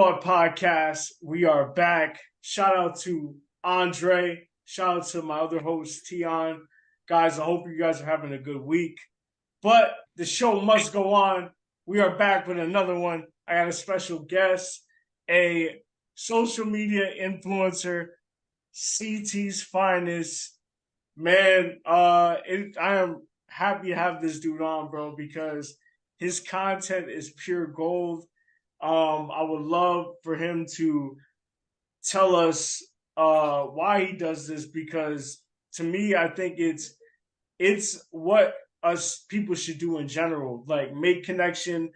Podcast. We are back. Shout out to Andre. Shout out to my other host, Tion. Guys, I hope you guys are having a good week. But the show must go on. We are back with another one. I got a special guest, a social media influencer, CT's finest. Man, I am happy to have this dude on, bro, because his content is pure gold. I would love for him to tell us why he does this because to me, I think it's what us people should do in general. Like make connection,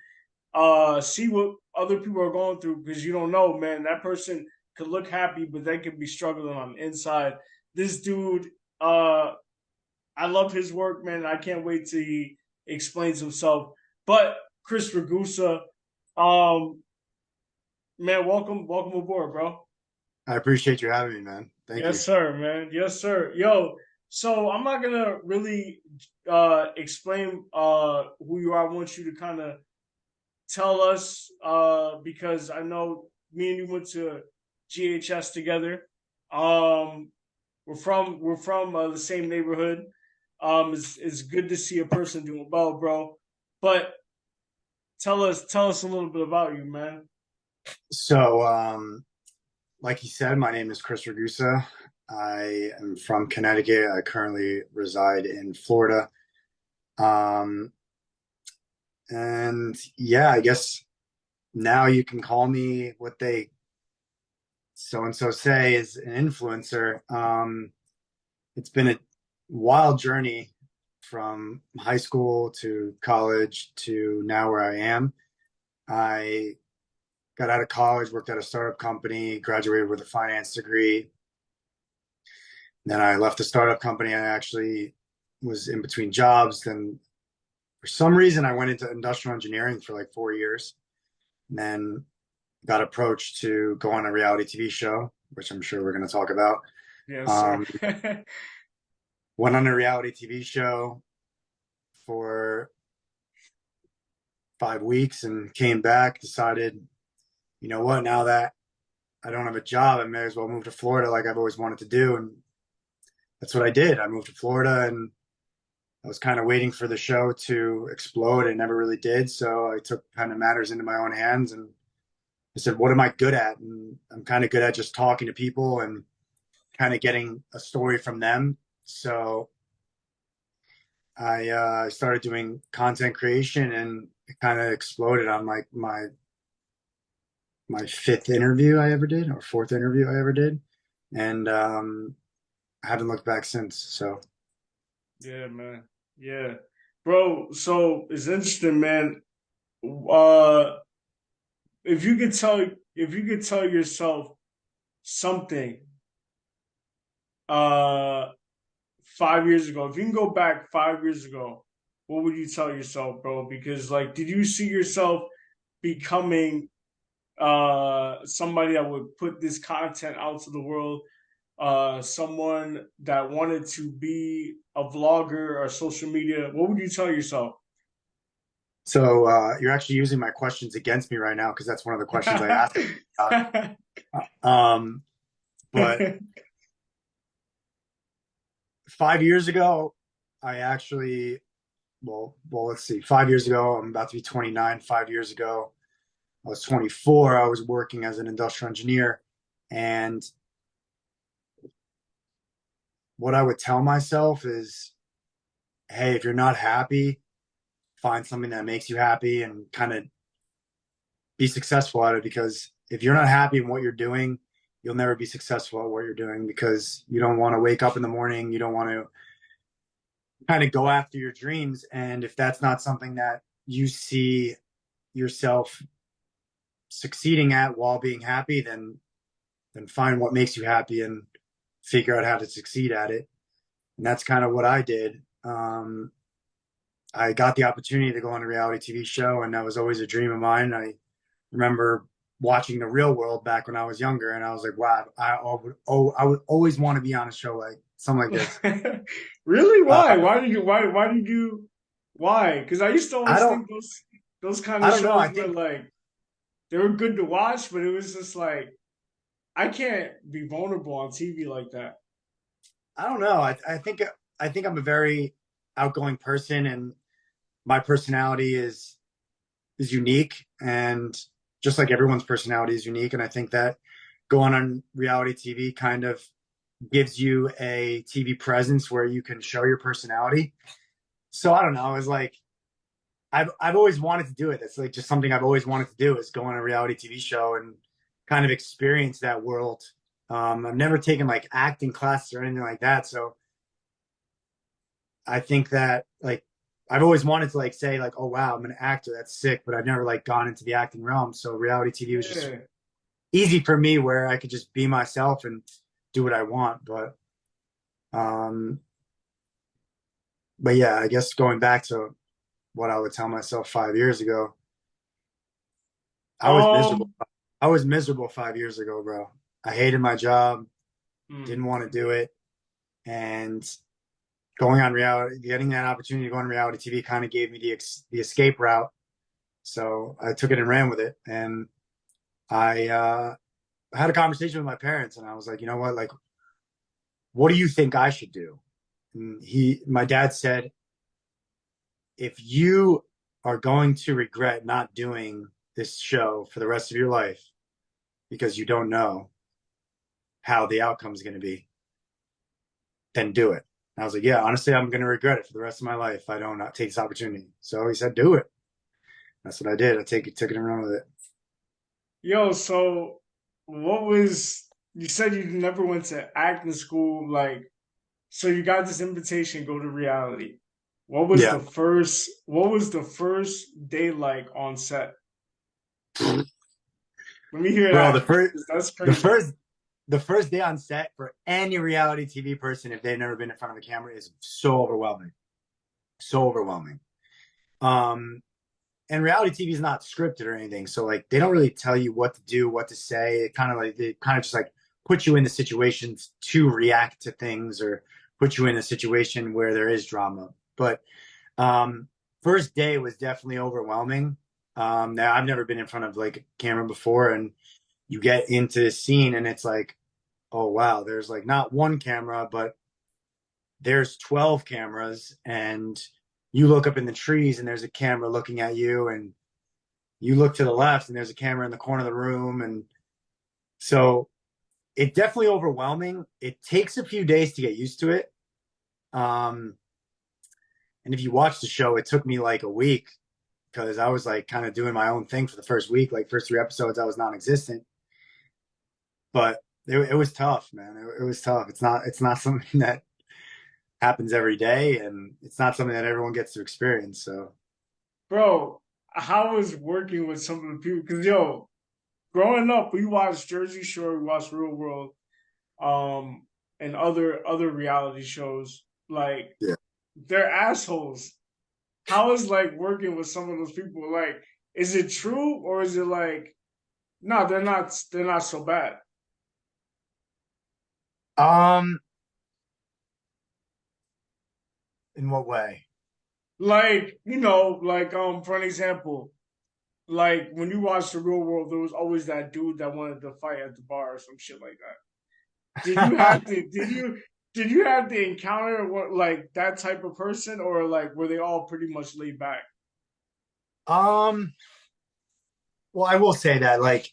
see what other people are going through because you don't know, man. That person could look happy, but they could be struggling on the inside. This dude, I love his work, man. I can't wait till he explains himself. But Chris Ragusa, um, man, welcome aboard, bro. I appreciate you having me, man. Thank Yes, you. sir, man. Yes, sir. Yo, so I'm not gonna really explain who you are. I want you to kind of tell us because I know me and you went to GHS together. Um, we're from the same neighborhood. It's good to see a person doing well, bro. But tell us a little bit about you, man. So, like you said, my name is Chris Ragusa. I am from Connecticut. I currently reside in Florida. Um, and yeah, I guess now you can call me what they so and so say is an influencer. It's been a wild journey from high school to college to now where I am. I got out of college, worked at a startup company, graduated with a finance degree. Then I left the startup company. I actually was in between jobs. Then for some reason, I went into industrial engineering for like 4 years. And then got approached to go on a reality TV show, which I'm sure we're going to talk about. Yes, sir. Um, went on a reality TV show for 5 weeks and came back, decided, you know what, now that I don't have a job, I may as well move to Florida like I've always wanted to do. And that's what I did. I moved to Florida and I was kind of waiting for the show to explode. It never really did. So I took kind of matters into my own hands and I said, what am I good at? And I'm kind of good at just talking to people and kind of getting a story from them. So I started doing content creation and it kind of exploded on like my fifth interview I ever did or fourth interview I ever did. And I haven't looked back since. So Yeah, man. Yeah. Bro, so it's interesting, man. Uh if you could tell yourself something 5 years ago, if you can go back 5 years ago, what would you tell yourself, bro? Because like did you see yourself becoming somebody that would put this content out to the world, someone that wanted to be a vlogger or social media? What would you tell yourself? so you're actually using my questions against me right now because that's one of the questions I asked. Um, but 5 years ago, I actually, let's see. 5 years ago, I'm about to be 29. 5 years ago, I was 24. I was working as an industrial engineer. And what I would tell myself is, hey, if you're not happy, find something that makes you happy and kind of be successful at it. Because if you're not happy in what you're doing, you'll never be successful at what you're doing because you don't want to wake up in the morning. You don't want to kind of go after your dreams. And if that's not something that you see yourself succeeding at while being happy, then find what makes you happy and figure out how to succeed at it. And that's kind of what I did. I got the opportunity to go on a reality TV show, and that was always a dream of mine. I remember watching The Real World back when I was younger, and I was like, wow, I would always want to be on a show like something like this. Really? Why? Uh, Why? Because I used to I always don't, think those kind I of don't know. shows I were think like they were good to watch, but it was just like I can't be vulnerable on TV like that. I don't know. I think I'm a very outgoing person, and my personality is unique, and just like everyone's personality is unique. And I think that going on reality TV kind of gives you a TV presence where you can show your personality. So I don't know. It's like I've always wanted to do it. It's like just something I've always wanted to do is go on a reality TV show and kind of experience that world. I've never taken like acting classes or anything like that, so I think that like I've always wanted to like say like, oh wow, I'm an actor. That's sick, but I've never like gone into the acting realm. So reality TV was just Yeah. easy for me where I could just be myself and do what I want. Um, but yeah, I guess going back to what I would tell myself 5 years ago, I was miserable. Um. I was miserable 5 years ago, bro. I hated my job, hmm. didn't want to do it, and going on reality, getting that opportunity to go on reality TV kind of gave me the escape route. So I took it and ran with it, and I had a conversation with my parents, and I was like, you know what, like, what do you think I should do? And my dad said, if you are going to regret not doing this show for the rest of your life because you don't know how the outcome is going to be, then do it. And I was like, yeah, honestly, I'm going to regret it for the rest of my life if I don't not take this opportunity. So he said, do it. That's what I did. Took it and run with it. Yo, so what was you said you never went to acting school, like so you got this invitation to go to reality. Yeah, What was the first day like on set? Let me hear bro. that. 'Cause that's The crazy. first the first day on set for any reality TV person, if they've never been in front of a camera, is so overwhelming. So overwhelming. Um, and reality TV is not scripted or anything, so like they don't really tell you what to do, what to say. It kind of like they kind of just like put you in the situations to react to things or put you in a situation where there is drama. But um, first day was definitely overwhelming. Now I've never been in front of like a camera before, and you get into the scene, and it's like, oh wow, there's like not one camera, but there's 12 cameras, and you look up in the trees, and there's a camera looking at you, and you look to the left, and there's a camera in the corner of the room, and so it definitely overwhelming. It takes a few days to get used to it. Um, and if you watch the show, it took me like a week because I was like kind of doing my own thing for the first week. Like first three episodes, I was non-existent, but it was tough, man. It was tough. It's not something that happens every day, and it's not something that everyone gets to experience. So Bro, how was working with some of the people? Because yo, growing up, we watched Jersey Shore, we watched Real World, um, and other reality shows. Like yeah. they're assholes. How is like working with some of those people? Like, is it true or is it like, no, they're not. They're not so bad. Um, in what way? Like like for an example, like when you watch the Real World, there was always that dude that wanted to fight at the bar or some shit like that. Did you have to? Did you have to encounter what like that type of person, or like were they all pretty much laid back? um, well, I will say that like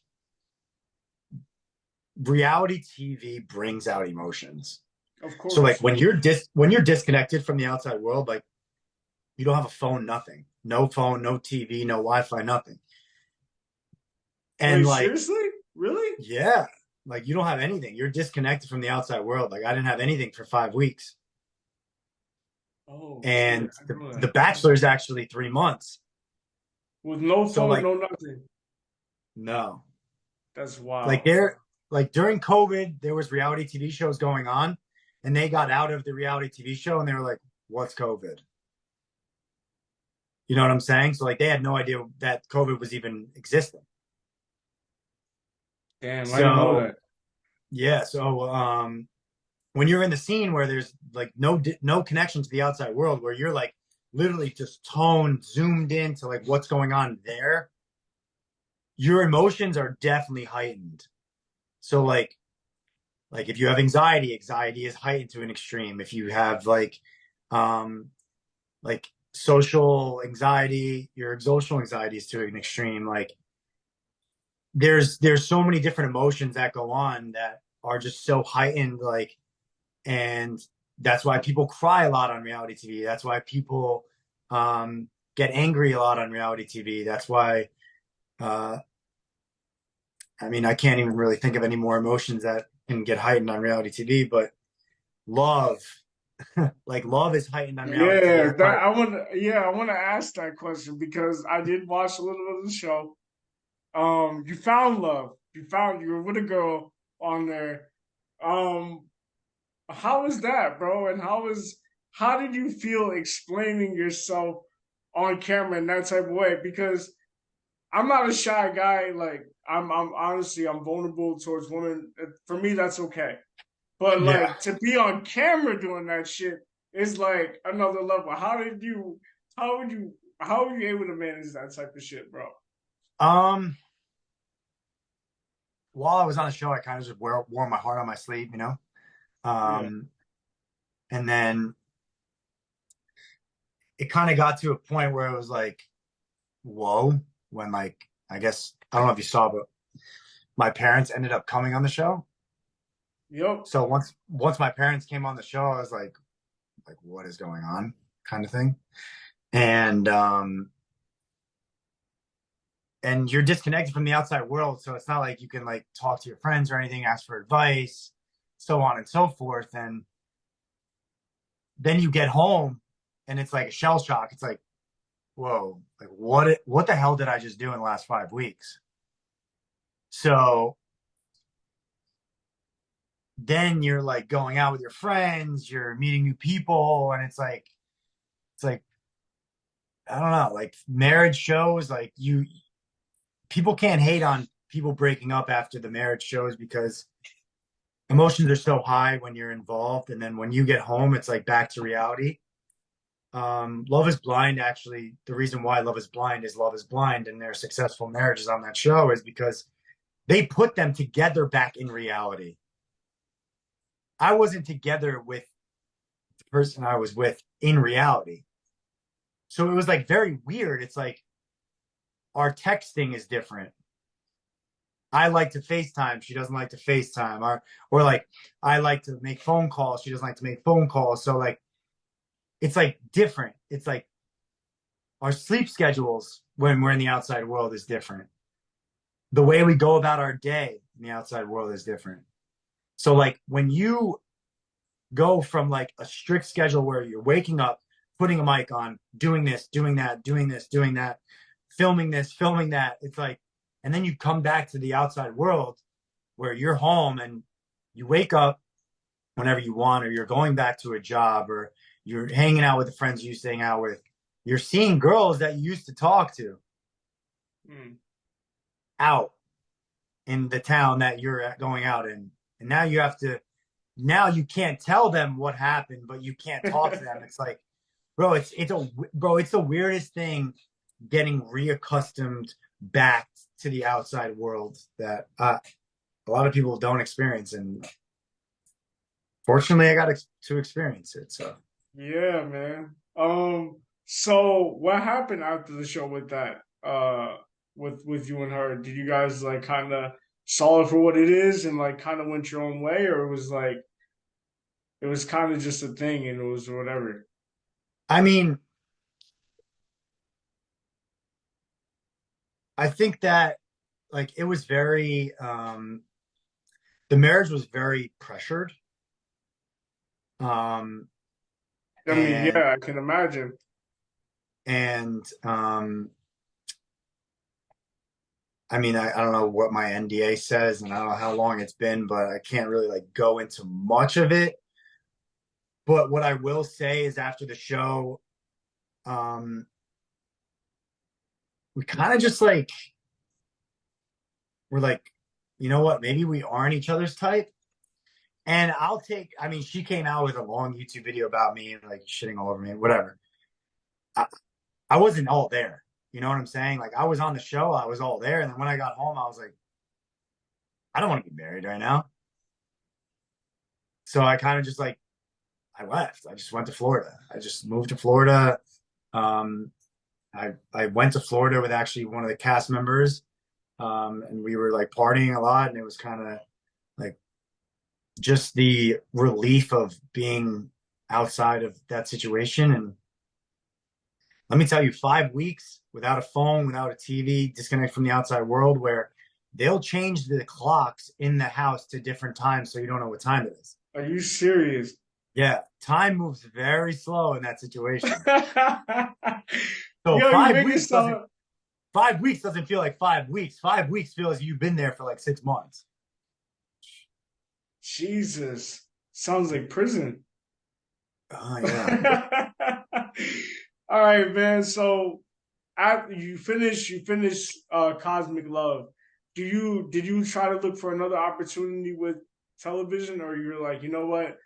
reality TV brings out emotions. Of So like course. when you're disconnected from the outside world, like you don't have a phone, nothing, no phone, no TV, no Wi-Fi, nothing, and Wait, like seriously? Really? yeah, like you don't have anything. You're disconnected from the outside world. Like I didn't have anything for 5 weeks, Oh shit! and I know the that. Bachelor is actually 3 months. With no So phone, like no nothing. no, That's like wild. there, like during COVID, there was reality TV shows going on, and they got out of the reality TV show, and they were like, "What's COVID?" You know what I'm saying? So like they had no idea that COVID was even existing. Damn, I didn't know So that. yeah, so when you're in the scene where there's like no connection to the outside world, where you're like literally just toned, zoomed in to like what's going on there, your emotions are definitely heightened. So like if you have anxiety, anxiety is heightened to an extreme. If you have um like social anxiety, your social anxiety is to an extreme. Like there's so many different emotions that go on that are just so heightened, like, and that's why people cry a lot on reality TV. That's why people get angry a lot on reality TV. That's why uh I mean, I can't even really think of any more emotions that can get heightened on reality TV, but love, like love is heightened on reality TV. Yeah, That's why, I want to ask that question because I did watch a little bit of the show. You found love. You were with a girl on there. Um, how was that, bro? And how did you feel explaining yourself on camera in that type of way? Because I'm not a shy guy. Like I'm honestly, I'm vulnerable towards women. For me, that's okay. But yeah. like to be on camera doing that shit is like another level. How would you, how were you able to manage that type of shit, bro? Um, while I was on the show, I kind of just wore my heart on my sleeve, you know. Yeah. Um, and then it kind of got to a point where it was like, whoa, when like I guess I don't know if you saw, but my parents ended up coming on the show. Yep. So once my parents came on the show, I was like what is going on, kind of thing. And and you're disconnected from the outside world, so it's not like you can like talk to your friends or anything, ask for advice, so on and so forth. And then you get home and it's like a shell shock. It's like, whoa, like what the hell did I just do in the last 5 weeks? So then you're like going out with your friends, you're meeting new people, and it's like I don't know, like marriage shows, like you people can't hate on people breaking up after the marriage shows because emotions are so high when you're involved, and then when you get home it's like back to reality. Love is Blind, actually, the reason why Love is Blind is Love is Blind and their successful marriages on that show is because they put them together back in reality. I wasn't together with the person I was with in reality, so it was like very weird. It's like our texting is different. I like to FaceTime. She doesn't like to FaceTime. Or like I like to make phone calls. She doesn't like to make phone calls. So like it's like different. It's like our sleep schedules when we're in the outside world is different. The way we go about our day in the outside world is different. So like when you go from like a strict schedule where you're waking up, putting a mic on, doing this, doing that, doing this, doing that, filming this, filming that, it's like, and then you come back to the outside world where you're home and you wake up whenever you want, or you're going back to a job, or you're hanging out with the friends you used to hang out with. You're seeing girls that you used to talk to Mm. out in the town that you're going out in. And now you have to, now you can't tell them what happened, but you can't talk to them. It's like, bro, it's the weirdest thing getting reaccustomed back to the outside world that a lot of people don't experience. And fortunately, I got to experience it. So, Yeah, man. So what happened after the show with that? With you and her? Did you guys like kind of saw it for what it is and like kind of went your own way, or it was like it was kind of just a thing and it was whatever? I mean, I think that like it was very, the marriage was very pressured. Um, I mean, and, yeah, I can imagine. and, I mean, I don't know what my NDA says and I don't know how long it's been, but I can't really like go into much of it. But what I will say is after the show, um, we kind of just like, we're like, you know what, maybe we aren't each other's type. And I mean, she came out with a long YouTube video about me, like shitting all over me, whatever. I, I wasn't all there. You know what I'm saying? Like I was on the show, I was all there, and then when I got home, I was like, I don't want to be married right now. So I kind of just like I left. I just went to Florida. I just moved to Florida. Um, I went to Florida with actually one of the cast members, and we were like partying a lot, and it was kind of like just the relief of being outside of that situation. And let me tell you, 5 weeks without a phone, without a TV, disconnect from the outside world, where they'll change the clocks in the house to different times so you don't know what time it is. Are you serious? Yeah, time moves very slow in that situation. So Yo, you make it so. 5 weeks doesn't feel like 5 weeks. 5 weeks feels like you've been there for like 6 months. Jesus, sounds like prison. Oh yeah. All right, man. So after you finish Cosmic Love. Did you try to look for another opportunity with television, or you're like, you know what,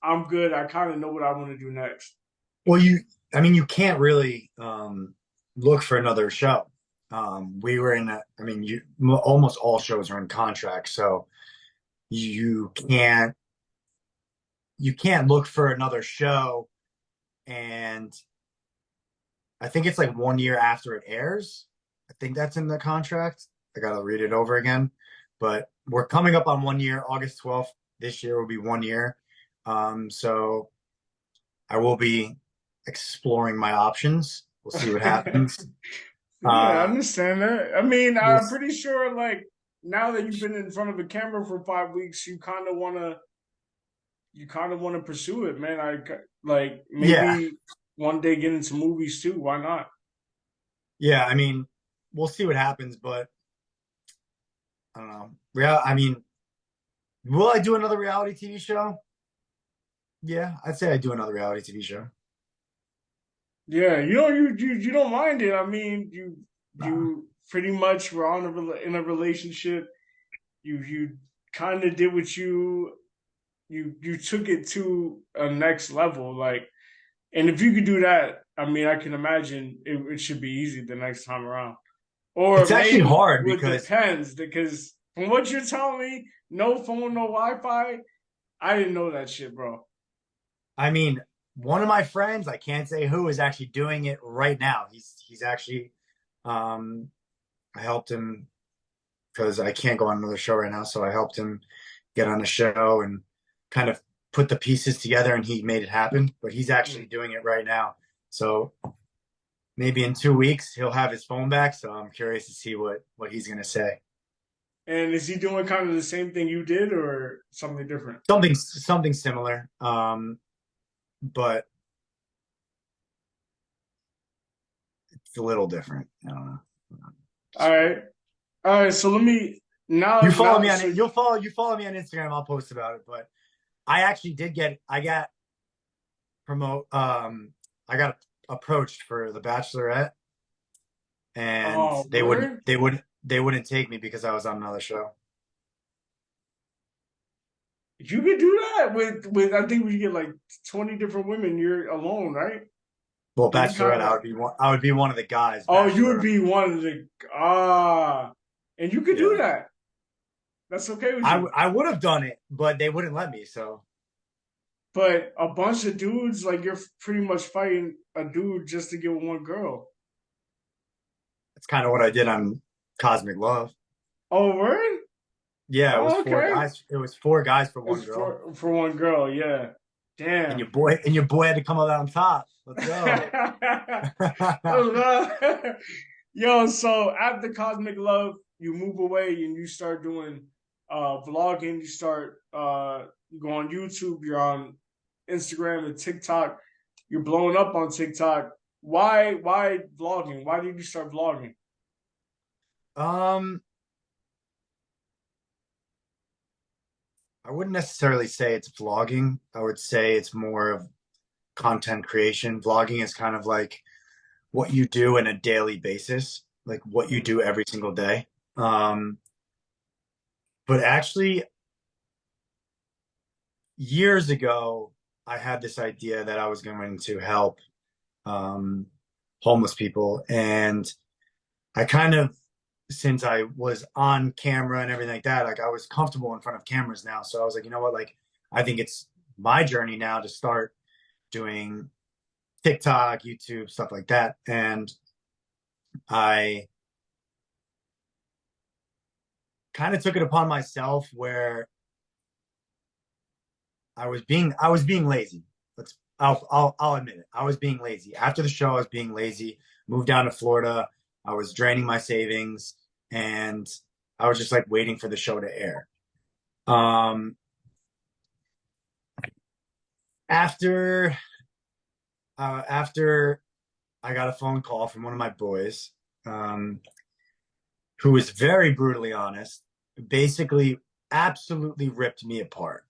I'm good. I kind of know what I want to do next. Well, I mean, you can't really look for another show. We were in I mean, almost all shows are in contract, so you can't you can't look for another show. And I think it's like 1 year after it airs. I think that's in the contract. I gotta read it over again. But we're coming up on 1 year. August 12th this year will be 1 year. So I will be exploring my options. We'll see what happens. Yeah, I Uh, understand that. I mean, we'll, I'm pretty sure like now that you've been in front of a camera for 5 weeks, you kind of want to pursue it, man. Like yeah, maybe one day get into movies too. Why not? yeah. I mean, we'll see what happens, but I don't know. Yeah, I mean, will I do another reality TV show? Yeah, I'd say I'd do another reality TV show. Yeah, you don't mind it. I mean, you Nah. you pretty much were in a relationship. You kind of did what you took it to a next level. Like, and if you could do that, I mean, I can imagine it should be easy the next time around. Or It's actually maybe hard it because depends because from what you're telling me, no phone, no Wi-Fi. I didn't know that shit, bro. I mean, one of my friends, I can't say who, is actually doing it right now. He's actually um I helped him because I can't go on another show right now, so I helped him get on a show and kind of put the pieces together and he made it happen, but he's actually doing it right now. So maybe in 2 weeks he'll have his phone back, so I'm curious to see what he's going to say. And is he doing kind of the same thing you did or something different? Something similar. But it's a little different. I don't know. All right. All right. So let me You follow now me on so it. You follow me on Instagram. I'll post about it. But I actually did I got promote I got approached for The Bachelorette, and oh word. they wouldn't take me because I was on another show. You could do that with I think we get like 20 different women, you're alone, right? Well, You kind Bachelorette, of I would be one of the guys. oh, you would Bachelor. be one of the and you could do Yeah. that. That's okay with you. I would have done it, but they wouldn't let me. So But a bunch of dudes, like you're pretty much fighting a dude just to get with one girl. that's kind of what I did on Cosmic Love. Oh, word? Yeah, it was Oh, four okay. guys. It was four guys for It's one girl, for one girl, yeah. Damn. and your boy had to come out on top. Let's go. Yo, so after Cosmic Love, you move away and you start doing vlogging, you go on YouTube, you're on Instagram and TikTok, you're blowing up on TikTok. Why vlogging? Why did you start vlogging? um, I wouldn't necessarily say it's vlogging. I would say it's more of content creation. Vlogging is kind of like what you do in a daily basis, like what you Mm. do every single day. Um, but actually, years ago, I had this idea that I was going to help um, homeless people, and I kind of, since I was on camera and everything like that, like I was comfortable in front of cameras now. So I was like, you know what, like I think it's my journey now to start doing TikTok, YouTube, stuff like that. And I kind of took it upon myself where I was being lazy. I'll admit it. I was being lazy. After the show, I was being lazy. Moved down to Florida. I was draining my savings, and I was just like waiting for the show to air. Um, after after I got a phone call from one of my boys, um, who was very brutally honest, basically absolutely ripped me apart.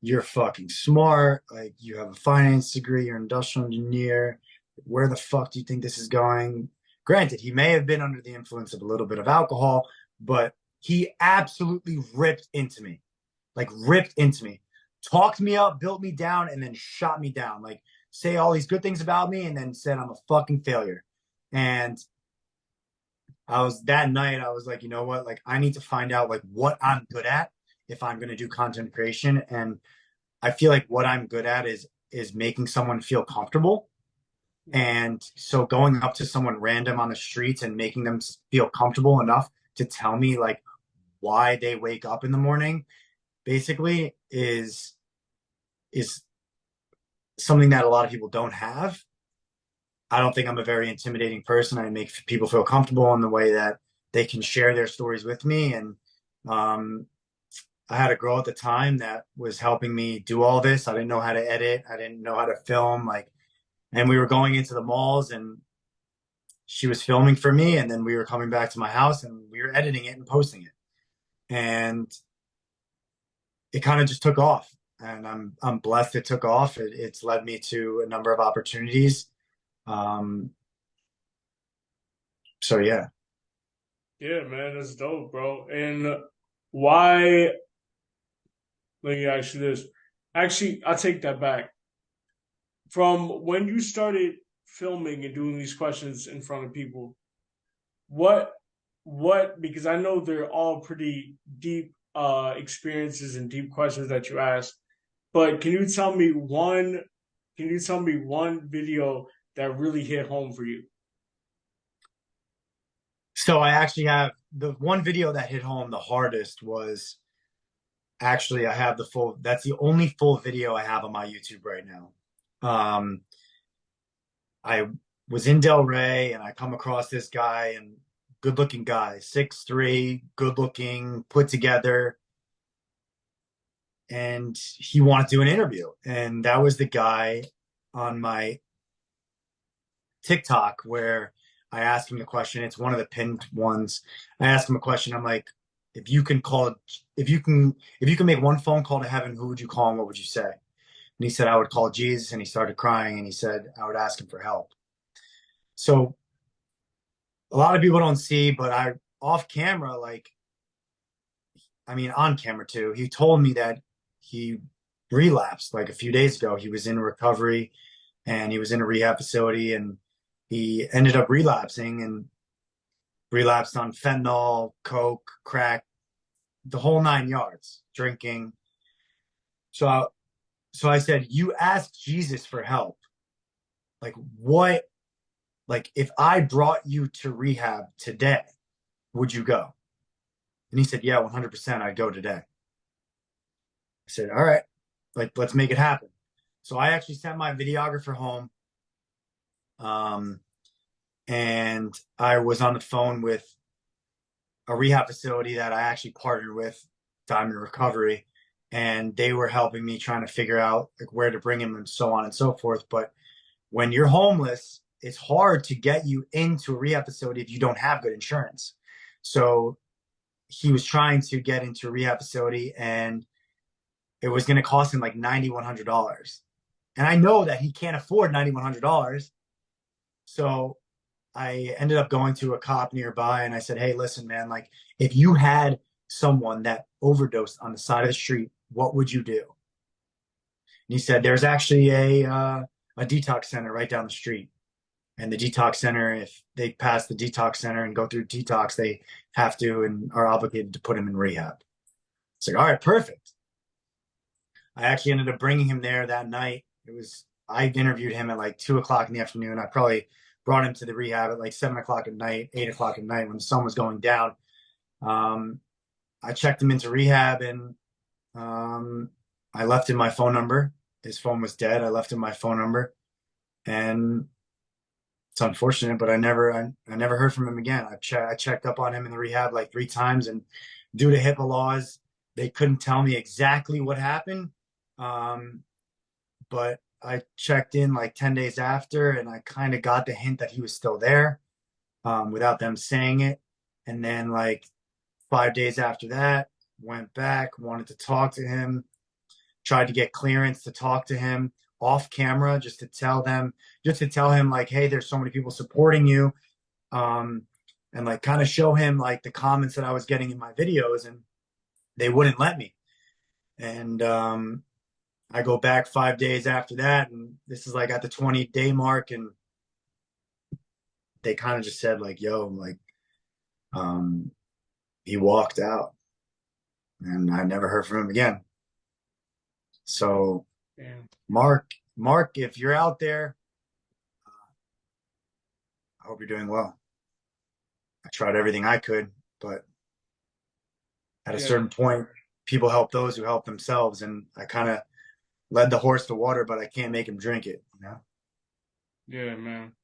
You're fucking smart. Like you have a finance degree, you're an industrial engineer. Where the fuck do you think this is going? Granted, he may have been under the influence of a little bit of alcohol, but he absolutely ripped into me. Like ripped into me. Talked me up, built me down, and then shot me down. Like say all these good things about me and then said I'm a fucking failure. And I was that night, I was like, you know what? Like I need to find out like what I'm good at if I'm gonna do content creation. And I feel like what I'm good at is making someone feel comfortable. And so going up to someone random on the streets and making them feel comfortable enough to tell me like why they wake up in the morning basically is something that a lot of people don't have. I don't think I'm a very intimidating person. I make people feel comfortable in the way that they can share their stories with me. And um, I had a girl at the time that was helping me do all this. I didn't know how to edit. I didn't know how to film. Like, and we were going into the malls and she was filming for me. And then we were coming back to my house and we were editing it and posting it. And it kind of just took off. And I'm blessed it took off. It's led me to a number of opportunities. Um, so yeah. Yeah, man, that's dope, bro. And why? Let me ask you this. Actually, I take that back. From when you started filming and doing these questions in front of people, what because I know they're all pretty deep experiences and deep questions that you ask, but can you tell me one video that really hit home for you? So I actually have the one video that hit home the hardest was actually I have the full that's the only full video I have on my YouTube right now. Um I was in Delray and I come across this guy and good looking guy, 6'3", good looking, put together, and he wanted to do an interview. And that was the guy on my TikTok where I asked him the question. It's one of the pinned ones. I asked him a question. I'm like, if you can call, if you can make one phone call to heaven, who would you call and what would you say? And he said, I would call Jesus. And he started crying and he said, I would ask him for help. So a lot of people don't see, but I off camera, like, I mean, on camera too, he told me that he relapsed like a few days ago. He was in recovery and he was in a rehab facility and he ended up relapsing and relapsed on fentanyl, coke, crack, the whole 9 yards, drinking. So, so I said, you asked Jesus for help. Like what? Like if I brought you to rehab today, would you go? And he said, yeah, 100%. I'd go today. I said, all right, like let's make it happen. So I actually sent my videographer home. Um, and I was on the phone with a rehab facility that I actually partnered with, Diamond Recovery, and they were helping me trying to figure out like where to bring him and so on and so forth. But when you're homeless, it's hard to get you into a rehab facility if you don't have good insurance. So he was trying to get into a rehab facility and it was going to cost him like $9,100. And I know that he can't afford $9,100. So I ended up going to a cop nearby and I said, hey, listen, man, like if you had someone that overdosed on the side of the street, what would you do? And he said, there's actually a detox center right down the street. And the detox center, if they pass the detox center and go through detox, they have to and are obligated to put him in rehab. It's like, all right, perfect. I actually ended up bringing him there that night. I interviewed him at like 2 o'clock in the afternoon. I probably brought him to the rehab at like 7 o'clock at night, 8 o'clock at night when the sun was going down. Um, I checked him into rehab and I left him my phone number. His phone was dead. I left him my phone number, and it's unfortunate, but I never heard from him again. I checked up on him in the rehab like 3 times, and due to HIPAA laws, they couldn't tell me exactly what happened. Um, but I checked in like 10 days after, and I kind of got the hint that he was still there, without them saying it. And then like 5 days after that, went back, wanted to talk to him, tried to get clearance to talk to him off camera, just to tell him like, hey, there's so many people supporting you. Um, and like kind of show him like the comments that I was getting in my videos, and they wouldn't let me. And I go back 5 days after that, and this is like at the 20-day mark, and they kind of just said like, yo, like, um, he walked out, and I never heard from him again. So, Damn. Mark, if you're out there, I hope you're doing well. I tried everything I could, but at a Yeah. certain point, people help those who help themselves, and I kind of led the horse to water, but I can't make him drink it, you know? Yeah, man.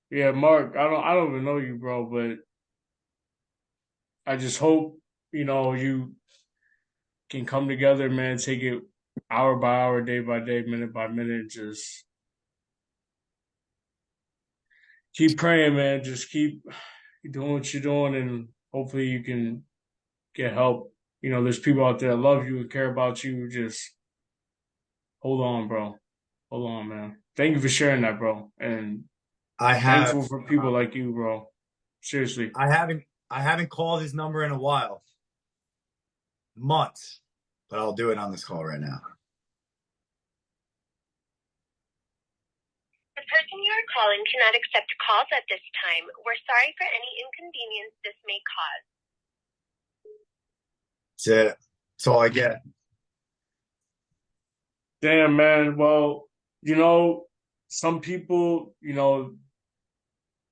Yeah, Mark, I don't even know you, bro, but I just hope, you can come together, man, take it hour by hour, day by day, minute by minute, just keep praying, man. Just keep doing what you're doing, and hopefully you can get help. There's people out there that love you and care about you. Just hold on, bro. Hold on, man. Thank you for sharing that, bro. And I thankful have for people like you, bro. Seriously. I haven't called his number in a while, months, but I'll do it on this call right now. The person you are calling cannot accept calls at this time. We're sorry for any inconvenience this may cause. That's it. That's all I get. Damn, man. Well, some people, you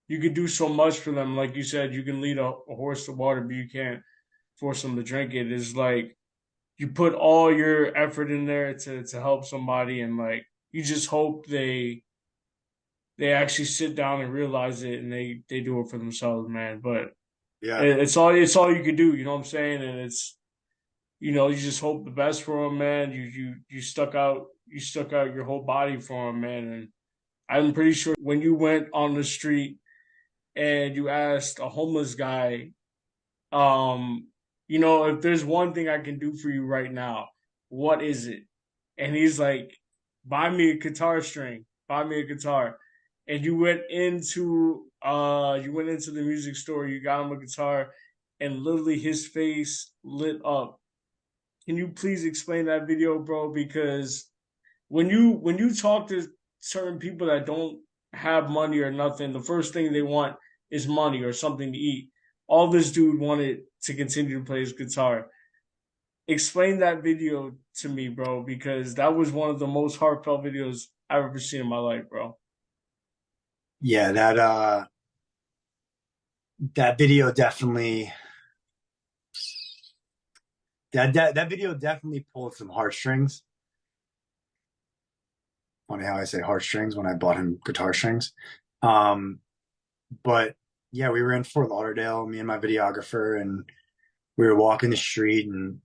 can do so much for them. Like you said, you can lead a horse to water, but you can't force them to drink it. It's like you put all your effort in there to help somebody, and like you just hope they actually sit down and realize it, and they do it for themselves, man. But Yeah. it's all you can do. You know what I'm saying? And it's you just hope the best for them, man. You stuck out your whole body for them, man. And I'm pretty sure when you went on the street and you asked a homeless guy, um, if there's one thing I can do for you right now, what is it? And he's like, buy me a guitar string, buy me a guitar. And you went into the music store, you got him a guitar, and literally his face lit up. Can you please explain that video, bro? Because when you talk to certain people that don't have money or nothing, the first thing they want is money or something to eat. All this dude wanted to continue to play his guitar. Explain that video to me, bro, because that was one of the most heartfelt videos I've ever seen in my life, bro. Yeah, that video definitely that video definitely pulled some heartstrings. Funny how I say heartstrings when I bought him guitar strings. Um, but yeah, we were in Fort Lauderdale, me and my videographer, and we were walking the street. And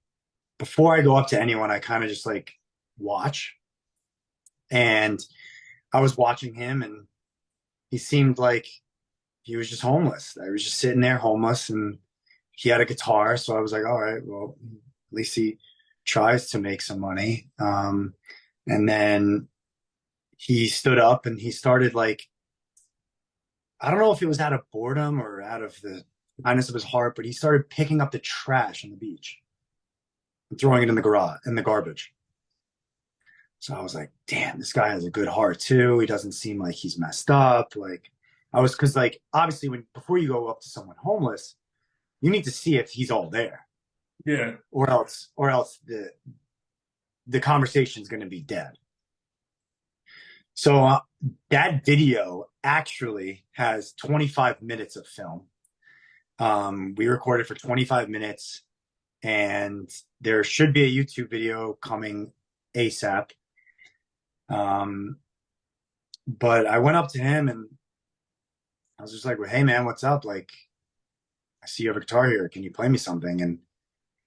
before I go up to anyone, I kind of just like watch. And I was watching him, and he seemed like he was just homeless. I was just sitting there homeless, and he had a guitar. So I was like, all right, well, at least he tries to make some money. And then he stood up and he started like, I don't know if it was out of boredom or out of the kindness of his heart, but he started picking up the trash on the beach and throwing it in the garage, in the garbage. So I was like, damn, this guy has a good heart too. He doesn't seem like he's messed up. Like because like obviously before you go up to someone homeless, you need to see if he's all there, Yeah. or else the conversation is going to be dead. So that video actually has 25 minutes of film. We recorded for 25 minutes, and there should be a YouTube video coming ASAP. But I went up to him and I was just like, well, hey man, what's up? Like, I see you have a guitar here. Can you play me something? And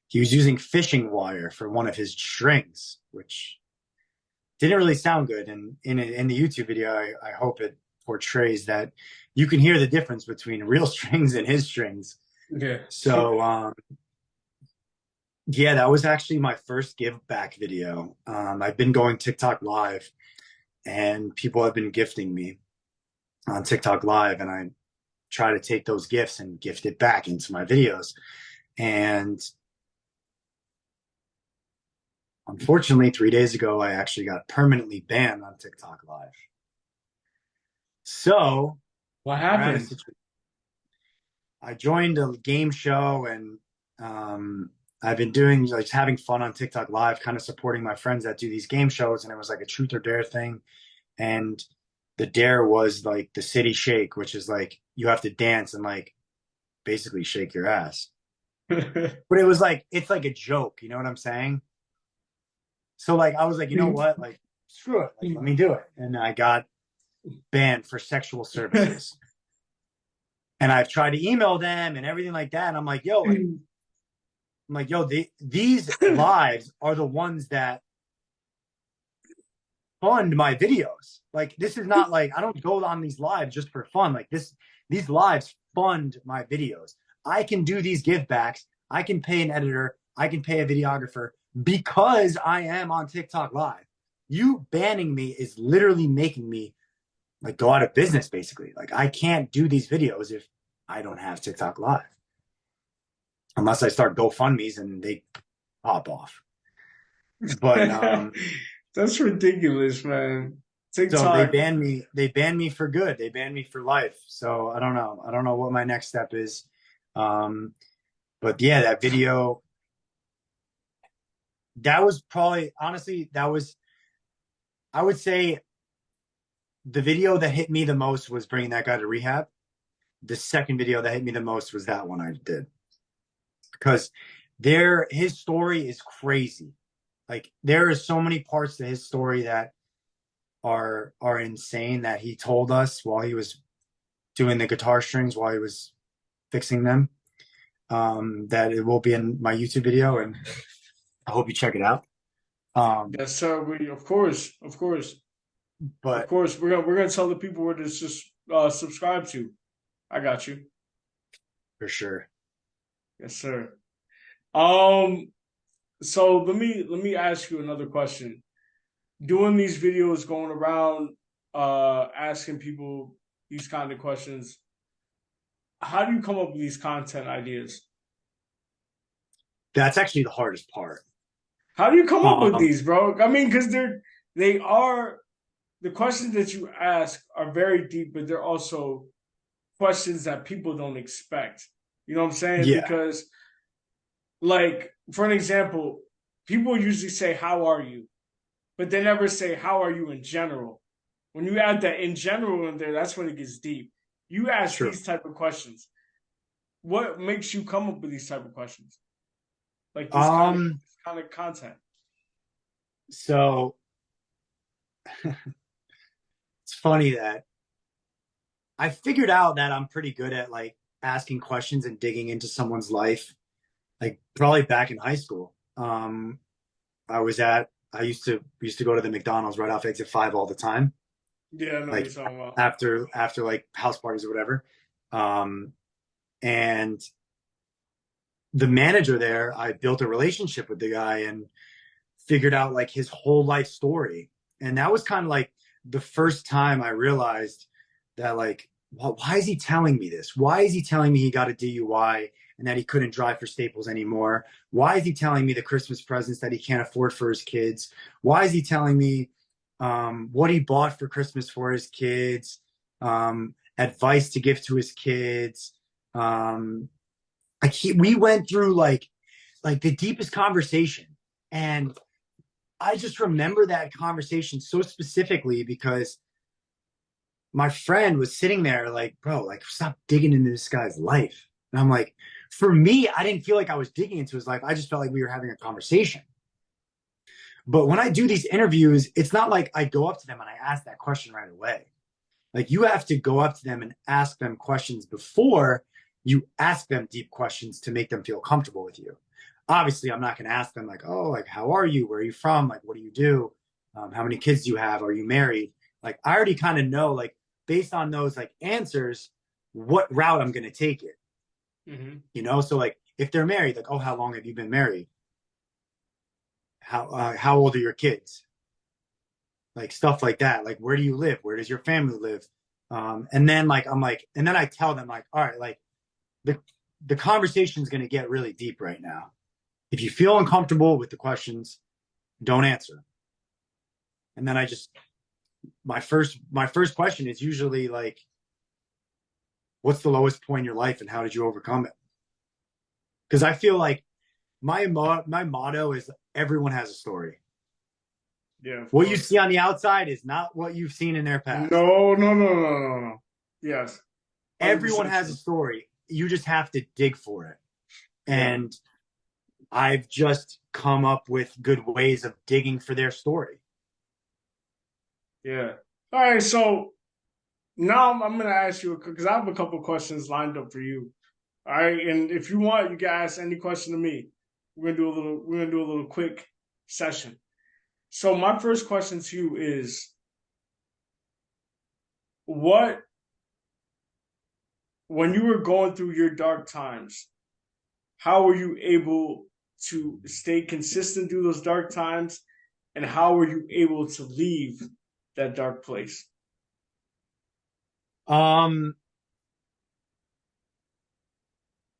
he was using fishing wire for one of his strings, which didn't really sound good. And in the YouTube video, I hope it portrays that you can hear the difference between real strings and his strings. Yeah. So, yeah, that was actually my first give back video. I've been going TikTok live, and people have been gifting me on TikTok live, and I try to take those gifts and gift it back into my videos. And unfortunately, 3 days ago, I actually got permanently banned on TikTok live. So What happened? I joined a game show, and I've been doing like having fun on TikTok live, kind of supporting my friends that do these game shows. And it was like a truth or dare thing. And the dare was like the city shake, which is like you have to dance and like basically shake your ass. But it was like, it's like a joke, you know what I'm saying? So like I was like, you know what? Like, screw it. Like, let me do it. And I got banned for sexual services. And I've tried to email them and everything like that. And I'm like, yo, these lives are the ones that fund my videos. Like, this is not like I don't go on these lives just for fun. Like these lives fund my videos. I can do these give backs. I can pay an editor. I can pay a videographer because I am on TikTok live. You banning me is literally making me like go out of business, basically. Like, I can't do these videos if I don't have TikTok live. Unless I start GoFundMe's and they pop off. But That's ridiculous, man. TikTok. so they banned me for good. They banned me for life. So I don't know. I don't know what my next step is. But yeah, that video, that was probably, honestly, I would say the video that hit me the most was bringing that guy to rehab. The second video that hit me the most was that one I did. Because his story is crazy. Like, there are so many parts to his story that are insane that he told us while he was doing the guitar strings, while he was fixing them. That it will be in my YouTube video, and I hope you check it out. Yes, sir. Of course, but we're gonna tell the people where to just subscribe to. I got you. for sure. Yes, sir. So let me ask you another question. Doing these videos, going around, asking people these kind of questions. How do you come up with these content ideas? That's actually the hardest part. How do you come up with these, bro? I mean, because they are the questions that you ask are very deep, but they're also questions that people don't expect. You know what I'm saying? Yeah. Because, like, for an example, people usually say, "How are you?" but they never say, "How are you in general?" When you add that "in general" in there, that's when it gets deep. You ask True. these type of questions. What makes you come up with these type of questions? Like this kind of content. So it's funny that I figured out that I'm pretty good at like asking questions and digging into someone's life, like probably back in high school. I used to go to the McDonald's right off exit 5 all the time. Yeah, I know like what you're talking about. after like house parties or whatever. And the manager there, I built a relationship with the guy and figured out like his whole life story. And that was kind of like the first time I realized that, like, well, why is he telling me this? Why is he telling me he got a DUI and that he couldn't drive for Staples anymore? Why is he telling me the Christmas presents that he can't afford for his kids? Why is he telling me what he bought for Christmas for his kids, advice to give to his kids? We went through like the deepest conversation, and I just remember that conversation so specifically because my friend was sitting there like, bro, like stop digging into this guy's life. And I'm like, for me, I didn't feel like I was digging into his life. I just felt like we were having a conversation. But when I do these interviews, it's not like I go up to them and I ask that question right away. Like you have to go up to them and ask them questions before you ask them deep questions to make them feel comfortable with you. Obviously, I'm not going to ask them like, oh, like, how are you? Where are you from? Like, what do you do? How many kids do you have? Are you married? Like, I already kind of know, like, based on those like answers, what route I'm going to take it. Mm-hmm. You know, so like if they're married, like, oh, how long have you been married? How old are your kids? Like stuff like that. Like, where do you live? Where does your family live? And then like I'm like, and then I tell them like, all right, like the conversation is going to get really deep right now. If you feel uncomfortable with the questions, don't answer. And then my first question is usually like, what's the lowest point in your life and how did you overcome it? Because I feel like my motto is everyone has a story. Yeah. What you see on the outside is not what you've seen in their past. No. Yes. 100% Everyone has a story. You just have to dig for it. And I've just come up with good ways of digging for their story. Yeah. All right. So now I'm going to ask you, because I have a couple questions lined up for you. All right. And if you want, you can ask any question to me. We're going to do a little quick session. So my first question to you is, when you were going through your dark times, how were you able to stay consistent through those dark times? And how were you able to leave that dark place? I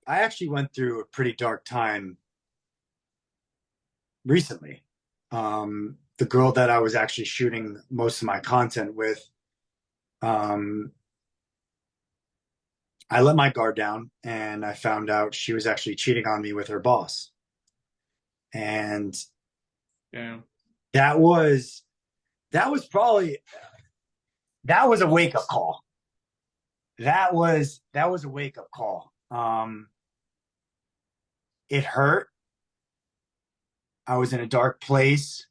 actually went through a pretty dark time recently. The girl that I was actually shooting most of my content with, I let my guard down and I found out she was actually cheating on me with her boss. And that was a wake up call. That was a wake up call. It hurt. I was in a dark place.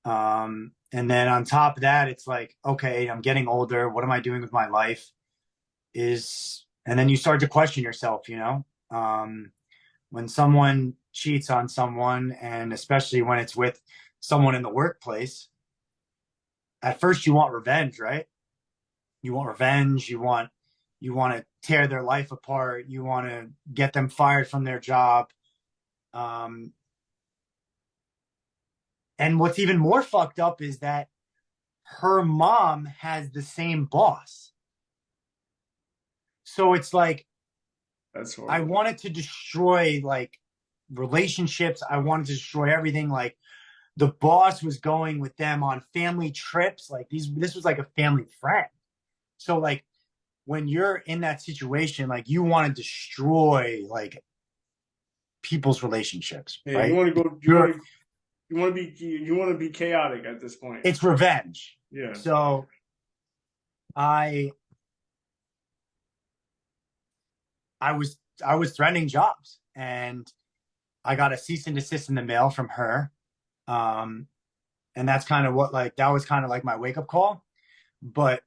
And then on top of that, it's like, okay, I'm getting older. What am I doing with my life? And then you start to question yourself, you know? When someone cheats on someone, and especially when it's with someone in the workplace, at first you want revenge, right? You want revenge. You want to tear their life apart. You want to get them fired from their job. And what's even more fucked up is that her mom has the same boss. So it's like, that's horrible. I wanted to destroy like relationships. I wanted to destroy everything. Like the boss was going with them on family trips. Like this was like a family friend. So like when you're in that situation, like you want to destroy like people's relationships. Yeah, right? You want to be chaotic at this point. It's revenge. Yeah. So I was threatening jobs, and I got a cease and desist in the mail from her. And that's kind of that was kind of like my wake up call. But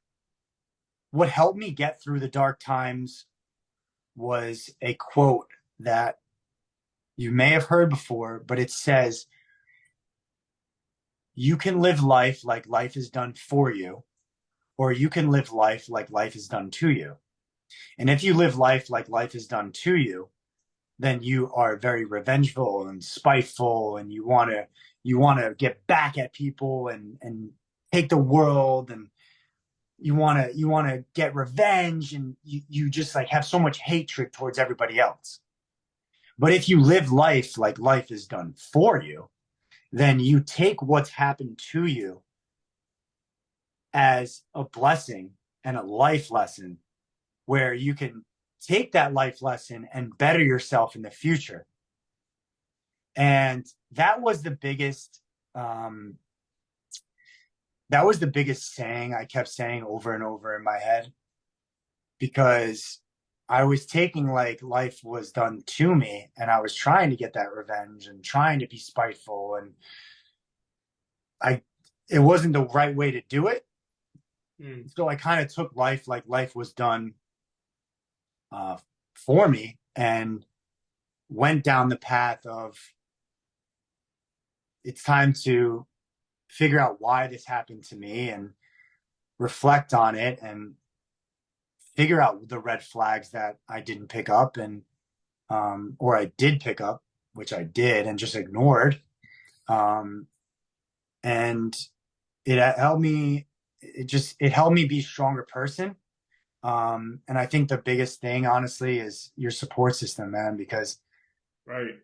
what helped me get through the dark times was a quote that you may have heard before, but it says, you can live life like life is done for you, or you can live life like life is done to you. And if you live life like life is done to you, then you are very revengeful and spiteful, and you want to get back at people and take the world. And you want to get revenge, and you just like have so much hatred towards everybody else. But if you live life like life is done for you, then you take what's happened to you as a blessing and a life lesson, where you can take that life lesson and better yourself in the future. And that was the biggest saying I kept saying over and over in my head, because I was taking like life was done to me, and I was trying to get that revenge and trying to be spiteful, and I it wasn't the right way to do it. So I kind of took life like life was done for me, and went down the path of, it's time to figure out why this happened to me and reflect on it and figure out the red flags that I didn't pick up, and or I did pick up, which I did and just ignored. And it helped me. It helped me be a stronger person. And I think the biggest thing, honestly, is your support system, man, because Right.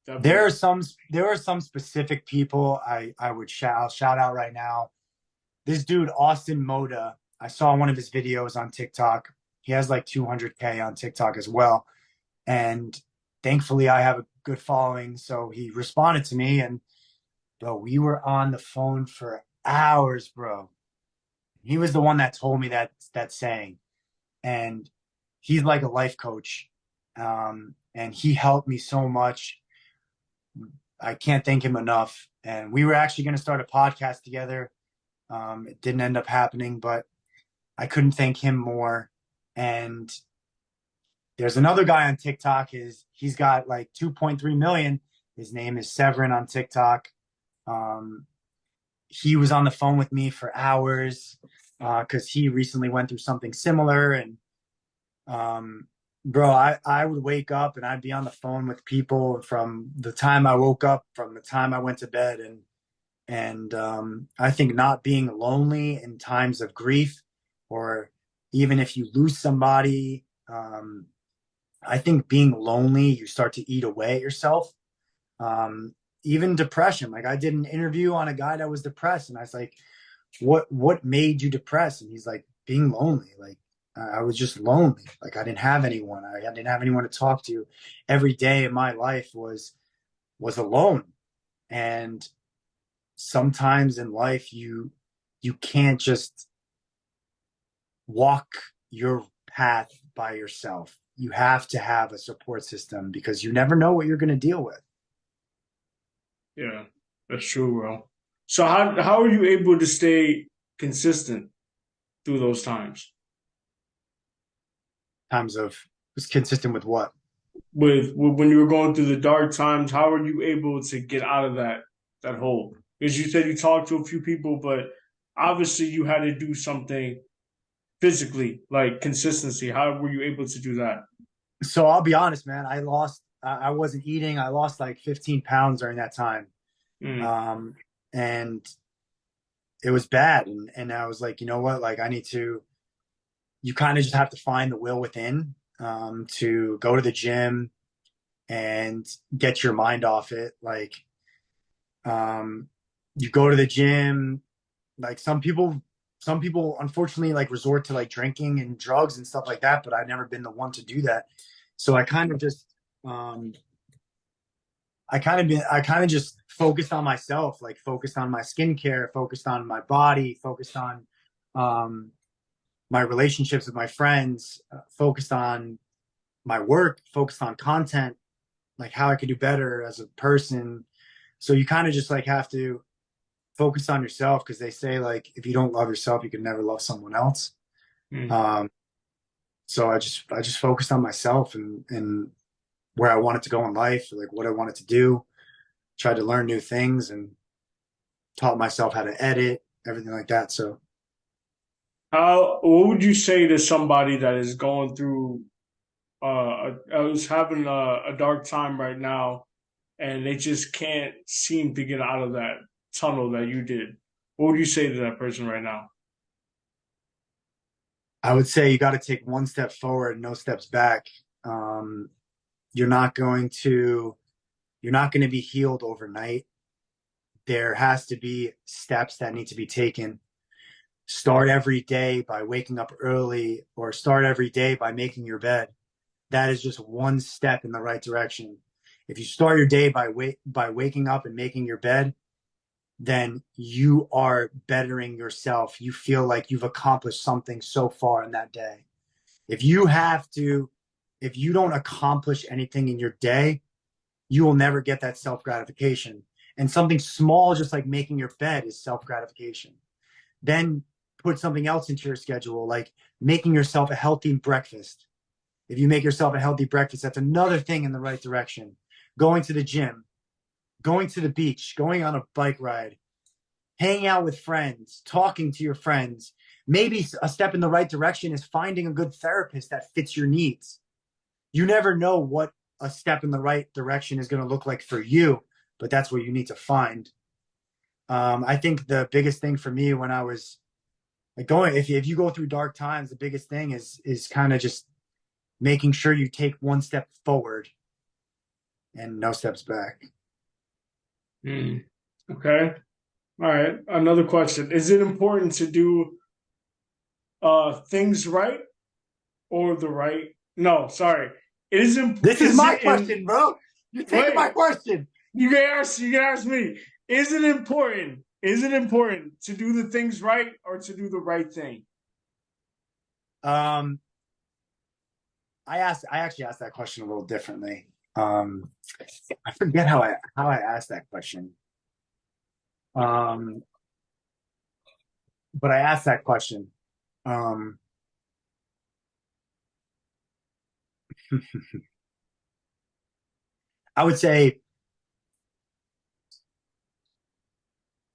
there Definitely. are some specific people I would shout out right now. This dude, Austin Moda, I saw one of his videos on TikTok. He has like 200K on TikTok as well. And thankfully, I have a good following. So he responded to me, and bro, we were on the phone for hours, bro. He was the one that told me that saying. And he's like a life coach. And he helped me so much. I can't thank him enough. And we were actually going to start a podcast together. It didn't end up happening, but I couldn't thank him more. And there's another guy on TikTok. He's got like 2.3 million. His name is Severin on TikTok. Um, he was on the phone with me for hours because he recently went through something similar. And bro, I would wake up and I'd be on the phone with people from the time I woke up, from the time I went to bed. And I think not being lonely in times of grief, or even if you lose somebody, I think being lonely, you start to eat away at yourself. Um, Even depression. Like I did an interview on a guy that was depressed, and I was like, "What made you depressed?" And he's like, "Being lonely. Like I was just lonely. Like I didn't have anyone. I didn't have anyone to talk to. Every day of my life was alone." And sometimes in life, you can't just walk your path by yourself. You have to have a support system, because you never know what you're going to deal with. Yeah, that's true, bro. So how are you able to stay consistent through those times? Times of was consistent with what? With when you were going through the dark times, how are you able to get out of that hole? Because you said you talked to a few people, but obviously you had to do something physically, like consistency. How were you able to do that? So I'll be honest, man. I wasn't eating. I lost like 15 pounds during that time. Mm, Um, and it was bad. And I was like, you know what? Like, you kind of just have to find the will within, to go to the gym and get your mind off it. Like, um, you go to the gym, like some people unfortunately like resort to like drinking and drugs and stuff like that, but I've never been the one to do that. So um I kind of just focused on myself, like focused on my skincare, focused on my body, focused on um my relationships with my friends, focused on my work, focused on content, like how I could do better as a person. So you kind of just like have to focus on yourself, because they say like if you don't love yourself, you can never love someone else. mm. Um, so I just focused on myself, and where I wanted to go in life, like what I wanted to do. Tried to learn new things and taught myself how to edit, everything like that. So How what would you say to somebody that is going through is having a dark time right now and they just can't seem to get out of that tunnel that you did? What would you say to that person right now? I would say you got to take one step forward, no steps back. Um, you're not going to you're not going to be healed overnight. There has to be steps that need to be taken. Start every day by waking up early, or start every day by making your bed. That is just one step in the right direction. If you start your day by waking up and making your bed, then you are bettering yourself. You feel like you've accomplished something so far in that day. If you have to, if you don't accomplish anything in your day, you will never get that self gratification. And something small, just like making your bed, is self gratification. Then put something else into your schedule, like making yourself a healthy breakfast. If you make yourself a healthy breakfast, that's another thing in the right direction. Going to the gym, going to the beach, going on a bike ride, hanging out with friends, talking to your friends. Maybe a step in the right direction is finding a good therapist that fits your needs. You never know what a step in the right direction is going to look like for you, but that's what you need to find. I think the biggest thing for me when I was like if you go through dark times, the biggest thing is kind of just making sure you take one step forward and no steps back. Okay. All right. Another question. Is it important to do things right or the right? No, sorry. This is my question, bro. You're taking my question. You can ask me. Is it important? Is it important to do the things right or to do the right thing? I actually asked that question a little differently. I forget how I asked that question. But I asked that question. I would say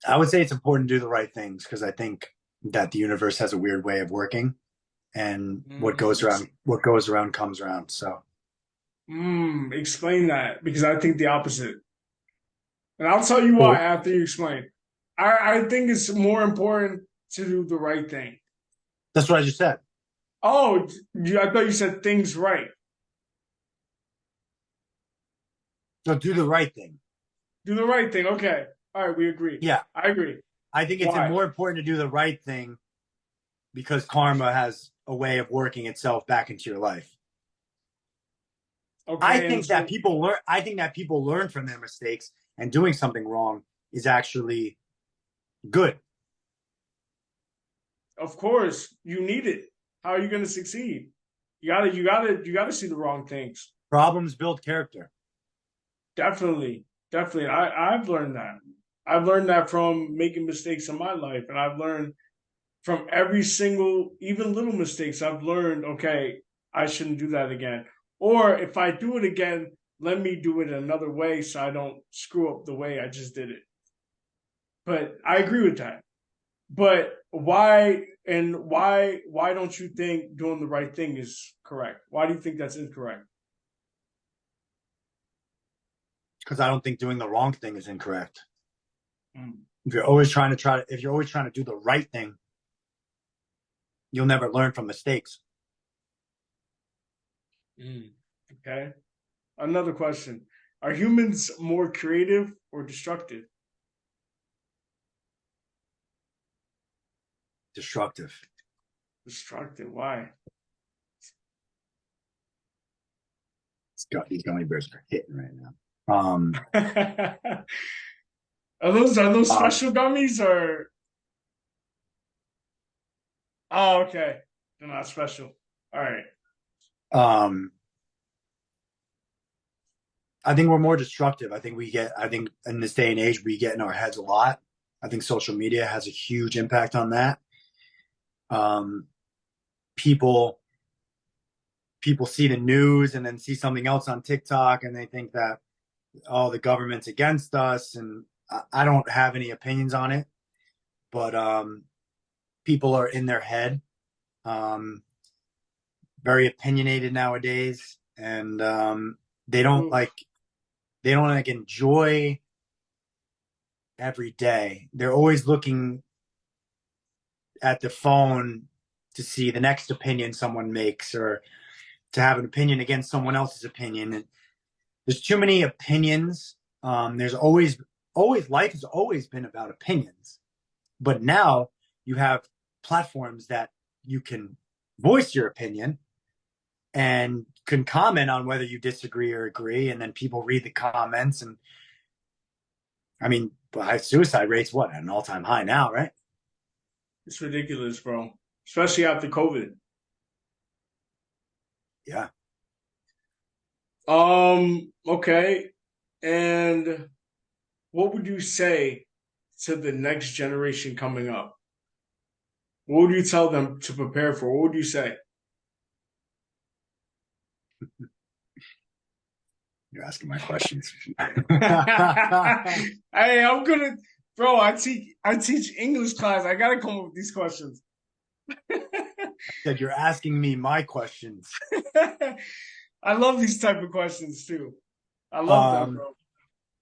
it's important to do the right things because I think that the universe has a weird way of working, and what goes around comes around. So, explain that because I think the opposite, and I'll tell you why after you explain. I think it's more important to do the right thing. That's what I just said. Oh, I thought you said things right. So do the right thing. Do the right thing. Okay. All right, we agree. Yeah. I agree. I think it's more important to do the right thing because karma has a way of working itself back into your life. Okay. I think that people learn from their mistakes, and doing something wrong is actually good. Of course, you need it. How are you going to succeed? You gotta see the wrong things. Problems build character. Definitely. I've learned that. I've learned that from making mistakes in my life, and I've learned from every single, even little mistakes. I've learned, okay, I shouldn't do that again. Or if I do it again, let me do it another way so I don't screw up the way I just did it. But I agree with that. But why don't you think doing the right thing is correct? Why do you think that's incorrect? Because I don't think doing the wrong thing is incorrect. If you're always trying to do the right thing, you'll never learn from mistakes. Okay. Another question. Are humans more creative or destructive? Destructive. Destructive. Why? These gummy bears are hitting right now. Are those special gummies or? Oh, okay. They're not special. All right. I think we're more destructive. I think in this day and age, we get in our heads a lot. I think social media has a huge impact on that. People see the news and then see something else on TikTok and they think that, oh, the government's against us. And I don't have any opinions on it, but people are in their head, very opinionated nowadays, and they don't enjoy every day. They're always looking at the phone to see the next opinion someone makes, or to have an opinion against someone else's opinion. And there's too many opinions. There's always life has always been about opinions, but now you have platforms that you can voice your opinion and can comment on whether you disagree or agree, and then people read the comments. And I mean, suicide rates what, at an all-time high now, right? It's ridiculous, bro. Especially after COVID. Yeah. Okay. And what would you say to the next generation coming up? What would you tell them to prepare for? What would you say? You're asking my questions. Hey, I'm gonna, bro. I teach English class. I gotta come up with these questions. That you're asking me my questions. I love these type of questions too. I love them, bro.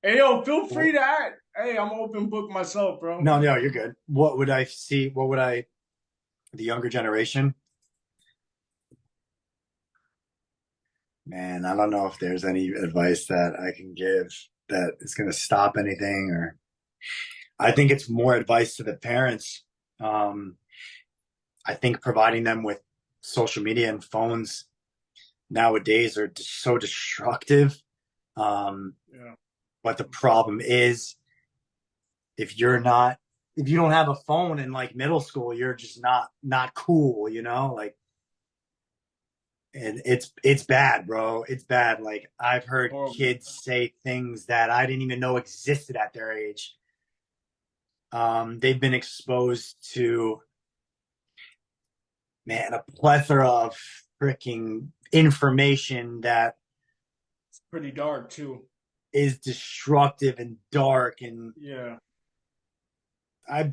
Hey, yo, feel free to add. Hey, I'm an open book myself, bro. No, you're good. What would I see? The younger generation? Man, I don't know if there's any advice that I can give that is going to stop anything, or I think it's more advice to the parents. I think providing them with social media and phones nowadays are so destructive. Yeah. But the problem is, if you don't have a phone in like middle school, you're just not cool, you know? Like, and it's bad, bro. It's bad. Like, I've heard kids say things that I didn't even know existed at their age. They've been exposed to, man, a plethora of freaking information that It's pretty dark too. is destructive and dark. And Yeah. I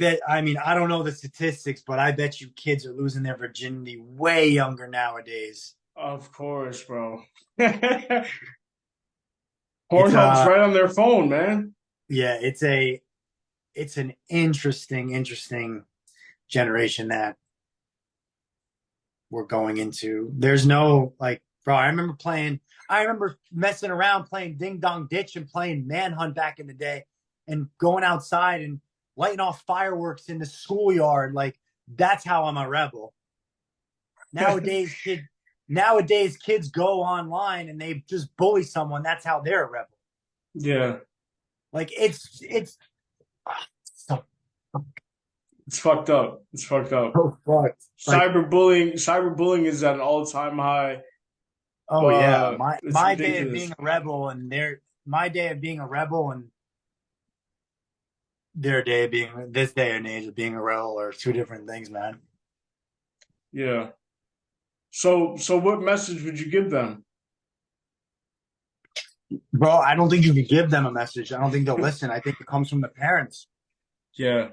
mean, I don't know the statistics, but I bet you kids are losing their virginity way younger nowadays. Of course, bro. Pornhub's right on their phone, man. Yeah, it's an interesting generation that we're going into. There's no, like, bro, I remember messing around playing Ding Dong Ditch and playing Manhunt back in the day, and going outside and lighting off fireworks in the schoolyard. Like, that's how I'm a rebel. Nowadays, kids go online and they just bully someone. That's how they're a rebel. Yeah. Like, it's fucked up. It's fucked up. so fucked. Cyberbullying is at an all-time high. Oh yeah, my ridiculous. day of being a rebel and my day of being a rebel and their day of being, this day and age of being a rebel, are two different things, man. Yeah. So what message would you give them? Bro, I don't think you can give them a message. I don't think they'll listen. I think it comes from the parents. Yeah.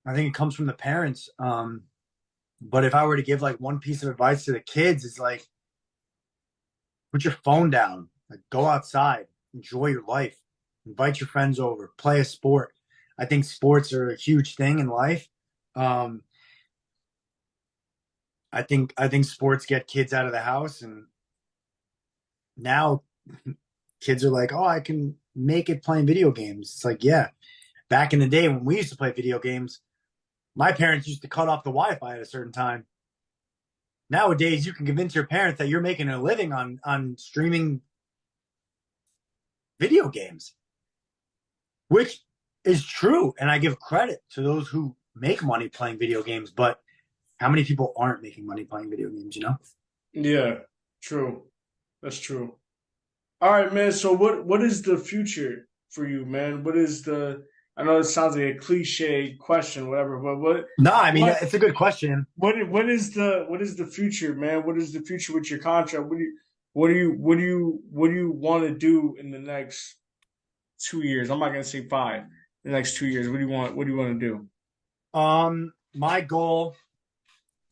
I think it comes from the parents. But if I were to give like one piece of advice to the kids, it's like, put your phone down. Like, go outside, enjoy your life, invite your friends over, play a sport. I think sports are a huge thing in life. I think sports get kids out of the house, and now kids are like, oh, I can make it playing video games. It's like, yeah, back in the day when we used to play video games, my parents used to cut off the Wi-Fi at a certain time. Nowadays, you can convince your parents that you're making a living on streaming video games, which is true. And I give credit to those who make money playing video games, but how many people aren't making money playing video games, you know? Yeah, true. That's true. All right, man. So what is the future for you, man? I know it sounds like a cliche question, whatever, but No, I mean, it's a good question. What is the future, man? What is the future with your contract? What do you want to do in the next 2 years? I'm not gonna say 5. The next 2 years. What do you want to do? My goal,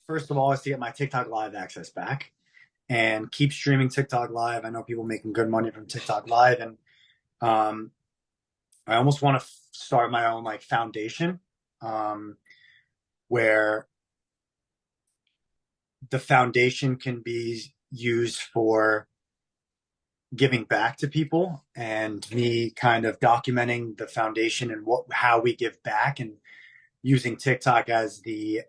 first of all, is to get my TikTok Live access back and keep streaming TikTok Live. I know people making good money from TikTok Live, and I almost want to start my own like foundation, where the foundation can be used for giving back to people, and me kind of documenting the foundation and how we give back, and using TikTok as the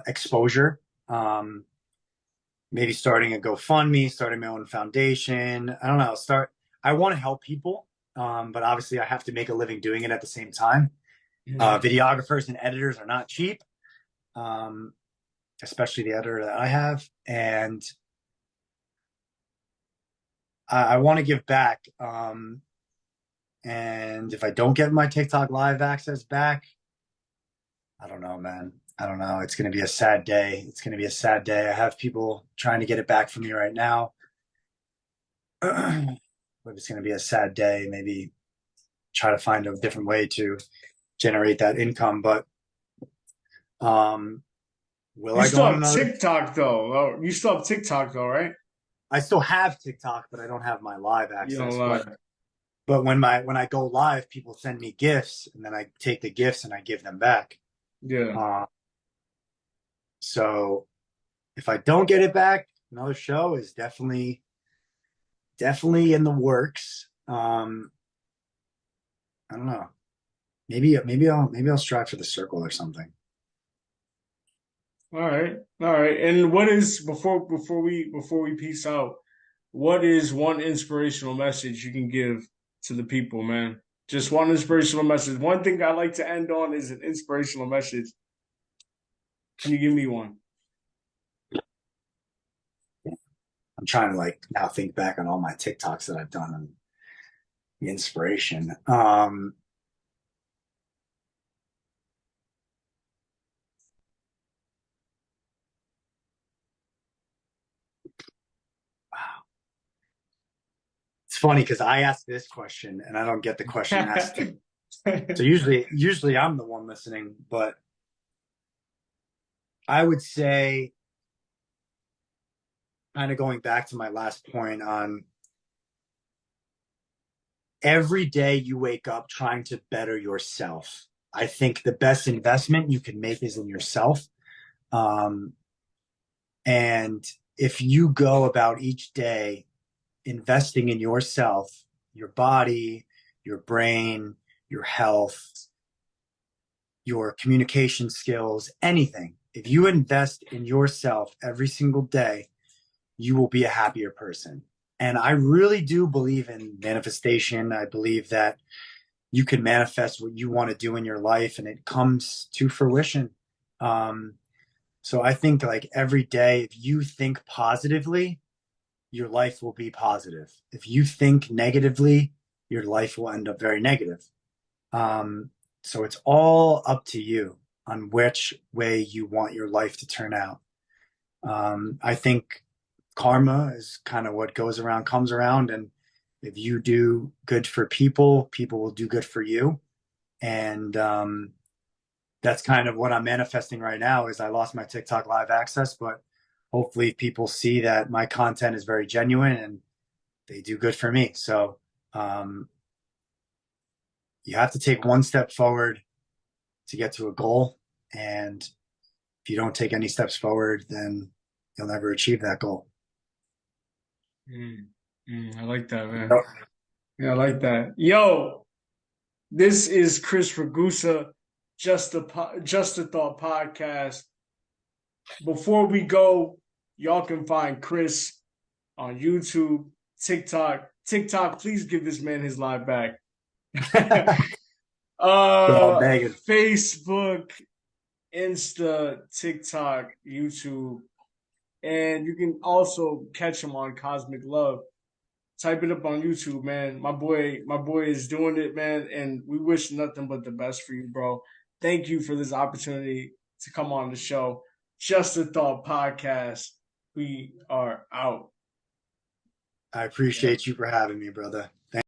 exposure. Maybe starting a GoFundMe, starting my own foundation. I don't know. I want to help people, but obviously I have to make a living doing it at the same time. Videographers and editors are not cheap, especially the editor that I have. And I want to give back. And if I don't get my TikTok live access back, I don't know, man. I don't know. It's going to be a sad day. It's going to be a sad day. I have people trying to get it back from me right now. But it's going to be a sad day. Maybe try to find a different way to generate that income. But will You I still go on have another? TikTok though. You still have TikTok though, right? I still have TikTok, but I don't have my live You access. don't lie. But when I go live, people send me gifts, and then I take the gifts and I give them back. Yeah. So if I don't get it back, another show is definitely in the works. I don't know. Maybe I'll strive for the circle or something. All right. All right. And what is before we peace out, what is one inspirational message you can give to the people, man? Just one inspirational message. One thing I like to end on is an inspirational message. Can you give me one? I'm trying to like now think back on all my TikToks that I've done and the inspiration. It's funny because I ask this question and I don't get the question asked. So usually I'm the one listening, but I would say, kind of going back to my last point on, every day you wake up trying to better yourself. I think the best investment you can make is in yourself. And if you go about each day investing in yourself, your body, your brain, your health, your communication skills, anything, if you invest in yourself every single day, you will be a happier person. And I really do believe in manifestation. I believe that you can manifest what you want to do in your life and it comes to fruition. So I think like every day, if you think positively, your life will be positive. If you think negatively, your life will end up very negative. So it's all up to you on which way you want your life to turn out. I think karma is kind of what goes around comes around, and if you do good for people, people will do good for you. And that's kind of what I'm manifesting right now. Is I lost my TikTok live access, but hopefully people see that my content is very genuine and they do good for me. So you have to take one step forward to get to a goal, and if you don't take any steps forward, then you'll never achieve that goal. I like that, man. Yeah, I like that. Yo, this is Chris Ragusa, Just a Thought podcast. Before we go, y'all can find Chris on YouTube, TikTok. Please give this man his live back. Facebook, Insta, TikTok, YouTube, and you can also catch him on Cosmic Love. Type it up on YouTube, man. My boy is doing it, man, and we wish nothing but the best for you, bro. Thank you for this opportunity to come on the show. Just a Thought podcast. We are out. I appreciate you for having me, brother.